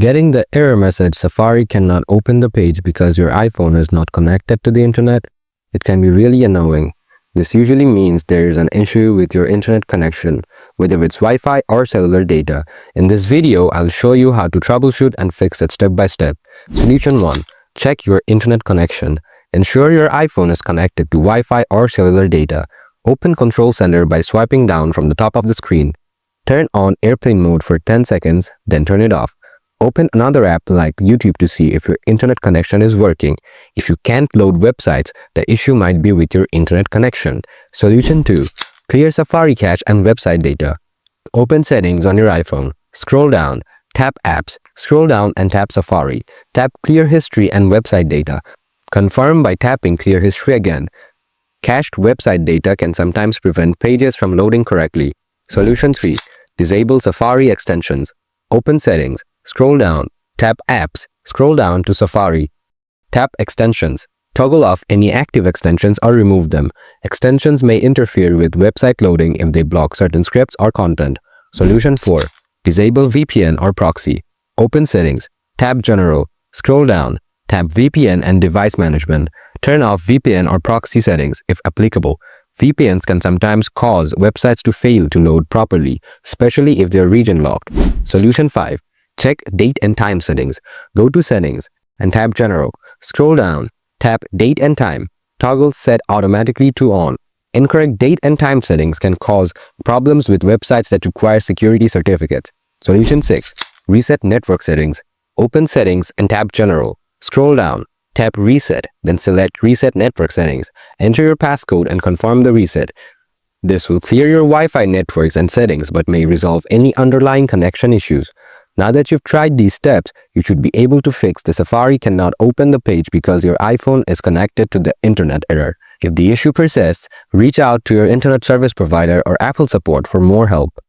Getting the error message Safari cannot open the page because your iPhone is not connected to the internet, it can be really annoying. This usually means there is an issue with your internet connection, whether it's Wi-Fi or cellular data. In this video, I'll show you how to troubleshoot and fix it step by step. Solution 1. Check your internet connection. Ensure your iPhone is connected to Wi-Fi or cellular data. Open Control Center by swiping down from the top of the screen. Turn on airplane mode for 10 seconds, then turn it off. Open another app like YouTube to see if your internet connection is working. If you can't load websites, the issue might be with your internet connection. Solution 2. Clear Safari cache and website data. Open Settings on your iPhone. Scroll down. Tap Apps. Scroll down and tap Safari. Tap Clear History and Website Data. Confirm by tapping Clear History again. Cached website data can sometimes prevent pages from loading correctly. Solution 3. Disable Safari extensions. Open Settings. Scroll down, tap Apps, scroll down to Safari. Tap Extensions. Toggle off any active extensions or remove them. Extensions may interfere with website loading if they block certain scripts or content. Solution 4. Disable VPN or Proxy. Open Settings, tap General, scroll down, tap VPN and Device Management. Turn off VPN or Proxy settings if applicable. VPNs can sometimes cause websites to fail to load properly, especially if they are region locked. Solution 5. Check Date and Time settings. Go to Settings and tap General. Scroll down, tap Date and Time. Toggle Set Automatically to On. Incorrect date and time settings can cause problems with websites that require security certificates. Solution 6. Reset Network Settings. Open Settings and tap General. Scroll down, tap Reset, then select Reset Network Settings. Enter your passcode and confirm the reset. This will clear your Wi-Fi networks and settings but may resolve any underlying connection issues. Now that you've tried these steps, you should be able to fix the Safari cannot open the page because your iPhone is connected to the internet error. If the issue persists, reach out to your internet service provider or Apple support for more help.